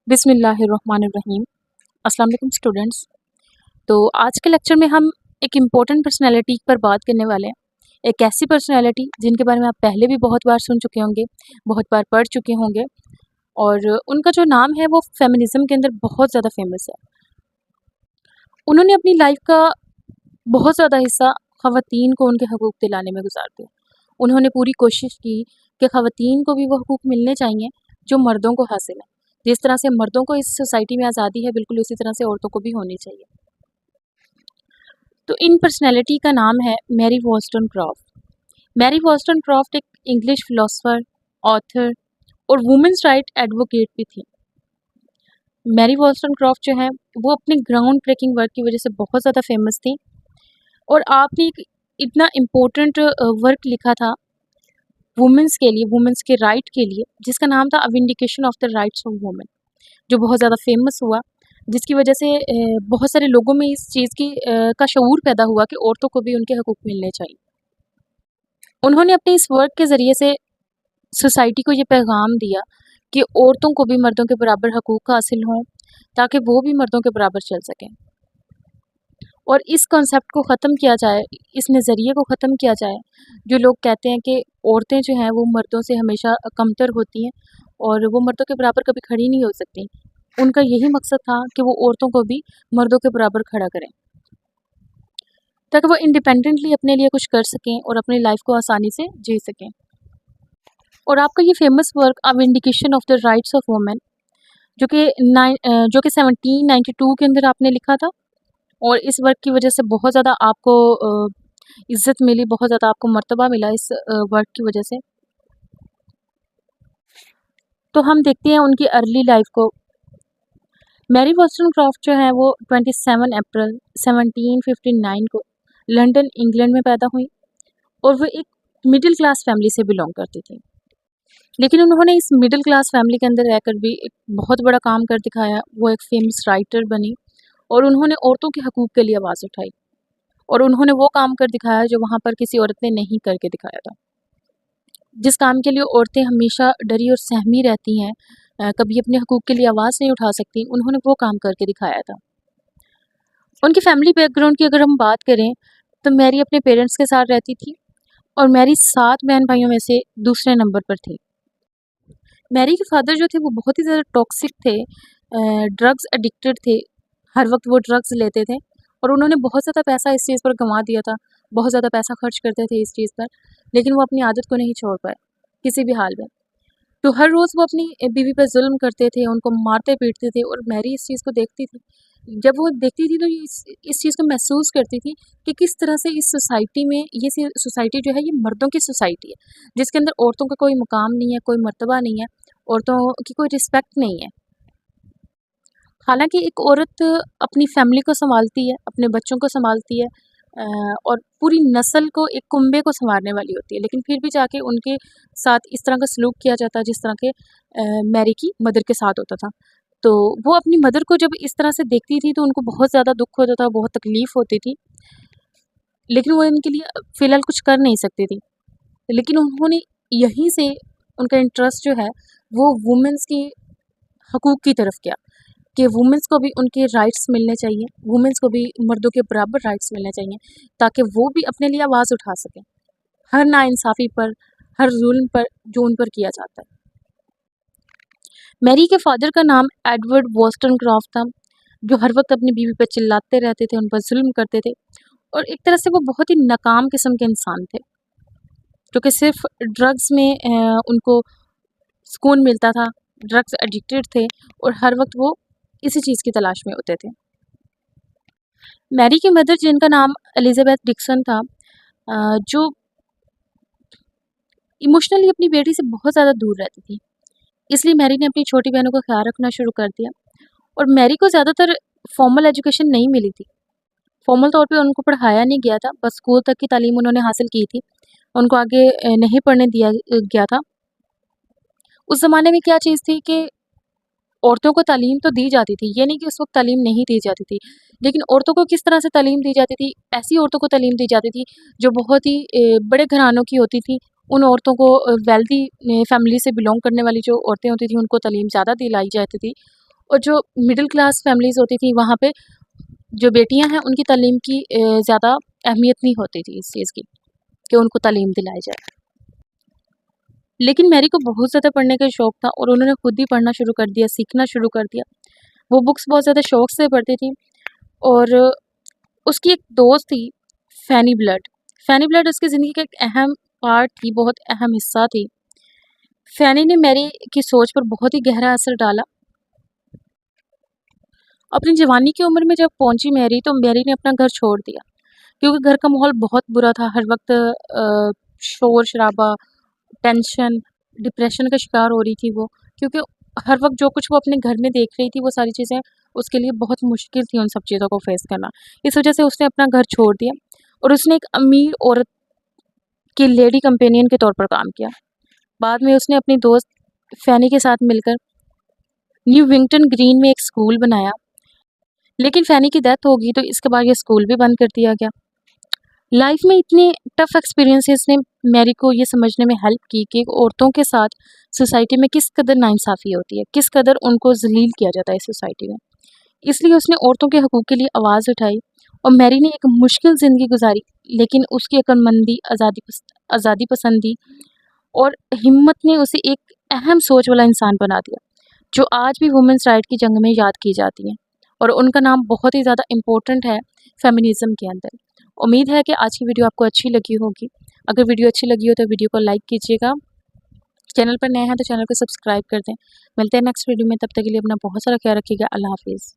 बिस्मिल्लाहिर्रहमानिर्रहीम। अस्सलाम वालेकुम स्टूडेंट्स। तो आज के लेक्चर में हम एक इम्पोर्टेंट पर्सनैलिटी पर बात करने वाले हैं। एक ऐसी पर्सनैलिटी जिनके बारे में आप पहले भी बहुत बार सुन चुके होंगे, बहुत बार पढ़ चुके होंगे और उनका जो नाम है वो फेमिनिज़्म के अंदर बहुत ज़्यादा फेमस है। उन्होंने अपनी लाइफ का बहुत ज़्यादा हिस्सा ख़वातीन को उनके हकूक़ दिलाने में गुज़ार दिया। उन्होंने पूरी कोशिश की कि ख़वातीन को भी वो हकूक़ मिलने चाहिए जो मर्दों को हासिल हैं। जिस तरह से मर्दों को इस सोसाइटी में आज़ादी है, बिल्कुल उसी तरह से औरतों को भी होनी चाहिए। तो इन पर्सनैलिटी का नाम है मैरी वॉल्स्टोनक्रॉफ्ट। मैरी वॉल्स्टोनक्रॉफ्ट एक इंग्लिश फ़िलासफ़र, ऑथर और वुमेन्स राइट एडवोकेट भी थी। मैरी वॉल्स्टोनक्रॉफ्ट जो है वो अपने ग्राउंड ब्रेकिंग वर्क की वजह से बहुत ज़्यादा फेमस थी और आपने एक इतना इम्पोर्टेंट वर्क लिखा था वुमेन्स के लिए, वुमेन्स के राइट के लिए, जिसका नाम था a vindication of the rights of women, जो बहुत ज़्यादा फेमस हुआ, जिसकी वजह से बहुत सारे लोगों में इस चीज़ की का शऊर पैदा हुआ कि औरतों को भी उनके हकूक़ मिलने चाहिए। उन्होंने अपने इस वर्क के ज़रिए से सोसाइटी को ये पैगाम दिया कि औरतों को भी मर्दों के बराबर हकूक़ हासिल हों, ताकि वो भी मर्दों के बराबर चल सकें और इस कॉन्सेप्ट को ख़त्म किया जाए, इस नज़रिए को ख़त्म किया जाए, जो लोग कहते हैं कि औरतें जो हैं वो मर्दों से हमेशा कमतर होती हैं और वो मर्दों के बराबर कभी खड़ी नहीं हो सकती। उनका यही मकसद था कि वो औरतों को भी मर्दों के बराबर खड़ा करें, ताकि वो इंडिपेंडेंटली अपने लिए कुछ कर सकें और अपनी लाइफ को आसानी से जी सकें। और आपका ये famous work a vindication of the rights of women जो कि 1792 के अंदर आपने लिखा था और इस वर्क की वजह से बहुत ज़्यादा आपको इज़्ज़त मिली, बहुत ज़्यादा आपको मर्तबा मिला इस वर्क की वजह से। तो हम देखते हैं उनकी अर्ली लाइफ को। मैरी वॉल्स्टोनक्रॉफ्ट जो है वो 27 अप्रैल 1759 को लंदन, इंग्लैंड में पैदा हुई और वो एक मिडिल क्लास फैमिली से बिलोंग करती थी। लेकिन उन्होंने इस मिडिल क्लास फैमिली के अंदर रहकर भी एक बहुत बड़ा काम कर दिखाया। वो एक फेमस राइटर बनी और उन्होंने औरतों के हकूक़ के लिए आवाज़ उठाई और उन्होंने वो काम कर दिखाया जो वहाँ पर किसी औरत ने नहीं करके दिखाया था। जिस काम के लिए औरतें हमेशा डरी और सहमी रहती हैं, कभी अपने हकूक़ के लिए आवाज़ नहीं उठा सकती, उन्होंने वो काम करके दिखाया था। उनकी फैमिली बैकग्राउंड की अगर हम बात करें, तो मैरी अपने पेरेंट्स के साथ रहती थी और मैरी 7 बहन-भाइयों में से दूसरे नंबर पर थी। मैरी के फादर जो थे वो बहुत ही ज़्यादा टॉक्सिक थे, ड्रग्स एडिक्टेड थे, हर वक्त वो ड्रग्स लेते थे और उन्होंने बहुत ज़्यादा पैसा इस चीज़ पर गंवा दिया था, बहुत ज़्यादा पैसा खर्च करते थे इस चीज़ पर, लेकिन वो अपनी आदत को नहीं छोड़ पाए, किसी भी हाल में। तो हर रोज़ वो अपनी बीवी पे ज़ुल्म करते थे, उनको मारते-पीटते थे और मैरी इस चीज़ को देखती थी। जब वो देखती थी तो ये इस चीज़ को महसूस करती थी कि किस तरह से इस सोसाइटी में सोसाइटी जो है ये मर्दों की सोसाइटी है, जिसके अंदर औरतों का कोई मुकाम नहीं है, कोई मर्तबा नहीं है, औरतों की कोई रिस्पेक्ट नहीं है। हालाँकि एक औरत अपनी फैमिली को सँभालती है, अपने बच्चों को सँभालती है और पूरी नस्ल को, एक कुंबे को सँवारने वाली होती है, लेकिन फिर भी जाके उनके साथ इस तरह का सलूक किया जाता है जिस तरह के मैरी की मदर के साथ होता था। तो वो अपनी मदर को जब इस तरह से देखती थी तो उनको बहुत ज़्यादा दुःख होता था, बहुत तकलीफ़ होती थी, लेकिन वो इनके लिए फ़िलहाल कुछ कर नहीं सकती थी। लेकिन उन्होंने यहीं से उनका इंटरेस्ट जो है वो वुमेन्स की हकूक़ की तरफ गया कि वुमेन्स को भी उनके राइट्स मिलने चाहिए, वुमेन्स को भी मर्दों के बराबर राइट्स मिलने चाहिए, ताकि वो भी अपने लिए आवाज़ उठा सकें, हर नाइंसाफ़ी पर, हर ज़ुल्म पर जो उन पर किया जाता है। मैरी के फ़ादर का नाम एडवर्ड वॉल्स्टोनक्रॉफ्ट था, जो हर वक़्त अपनी बीवी पे चिल्लाते रहते थे, उन पर ज़ुल्म करते थे और एक तरह से वो बहुत ही नाकाम किस्म के इंसान थे, जो कि सिर्फ़ ड्रग्स में उनको सुकून मिलता था, ड्रग्स एडिक्टेड थे और हर वक़्त वो इसी चीज़ की तलाश में होते थे। मैरी की मदर जिनका नाम एलिज़ाबेथ डिक्सन था, जो इमोशनली अपनी बेटी से बहुत ज़्यादा दूर रहती थी, इसलिए मैरी ने अपनी छोटी बहनों का ख़्याल रखना शुरू कर दिया और मैरी को ज़्यादातर फॉर्मल एजुकेशन नहीं मिली थी। फॉर्मल तौर पे उनको पढ़ाया नहीं गया था, बस स्कूल तक की तालीम उन्होंने हासिल की थी, उनको आगे नहीं पढ़ने दिया गया था। उस ज़माने में क्या चीज़ थी कि औरतों को तालीम तो दी जाती थी, ये नहीं कि उस वक़्त तालीम नहीं दी जाती थी, लेकिन औरतों को किस तरह से तालीम दी जाती थी, ऐसी औरतों को तालीम दी जाती थी जो बहुत ही बड़े घरानों की होती थी। उन औरतों को वेल्दी फैमिली से बिलॉन्ग करने वाली जो औरतें होती थीं, उनको तालीम ज़्यादा दिलाई जाती थी और जो मिडिल क्लास फैमिलीज़ होती थी वहाँ पे जो बेटियां हैं उनकी तालीम की ज़्यादा अहमियत नहीं होती थी इस चीज़ की कि उनको तालीम दिलाई जाए। लेकिन मैरी को बहुत ज़्यादा पढ़ने का शौक़ था और उन्होंने खुद ही पढ़ना शुरू कर दिया, सीखना शुरू कर दिया। वो बुक्स बहुत ज़्यादा शौक़ से पढ़ती थी और उसकी एक दोस्त थी फैनी ब्लड। फैनी ब्लड उसकी ज़िंदगी का एक अहम पार्ट थी, बहुत अहम हिस्सा थी। फैनी ने मैरी की सोच पर बहुत ही गहरा असर डाला। अपनी जवानी की उम्र में जब पहुंची मैरी तो मैरी ने अपना घर छोड़ दिया क्योंकि घर का माहौल बहुत बुरा था। हर वक्त शोर शराबा, टेंशन, डिप्रेशन का शिकार हो रही थी वो, क्योंकि हर वक्त जो कुछ वो अपने घर में देख रही थी वो सारी चीज़ें उसके लिए बहुत मुश्किल थी उन सब चीज़ों को फेस करना। इस वजह से उसने अपना घर छोड़ दिया और उसने एक अमीर औरत की लेडी कंपेनियन के तौर पर काम किया। बाद में उसने अपनी दोस्त फैनी के साथ मिलकर न्यू विंगटन ग्रीन में एक स्कूल बनाया, लेकिन फैनी की डेथ हो गई तो इसके बाद ये स्कूल भी बंद कर दिया गया। लाइफ में इतने टफ एक्सपीरियंसेस ने मैरी को ये समझने में हेल्प की कि औरतों के साथ सोसाइटी में किस कदर नाइंसाफ़ी होती है, किस कदर उनको ज़लील किया जाता है इस सोसाइटी में। इसलिए उसने औरतों के हकूक़ के लिए आवाज़ उठाई और मैरी ने एक मुश्किल ज़िंदगी गुजारी, लेकिन उसकी अक्लमंदी, आज़ादी पसंदी और हिम्मत ने उसे एक अहम सोच वाला इंसान बना दिया, जो आज भी वुमेन्स राइट की जंग में याद की जाती हैं और उनका नाम बहुत ही ज़्यादा इम्पोर्टेंट है फेमिनिज़्म के अंदर। उम्मीद है कि आज की वीडियो आपको अच्छी लगी होगी। अगर वीडियो अच्छी लगी हो तो वीडियो को लाइक कीजिएगा। चैनल पर नए हैं तो चैनल को सब्सक्राइब कर दें। मिलते हैं नेक्स्ट वीडियो में, तब तक के लिए अपना बहुत सारा ख्याल रखिएगा। अल्लाह हाफ़िज़।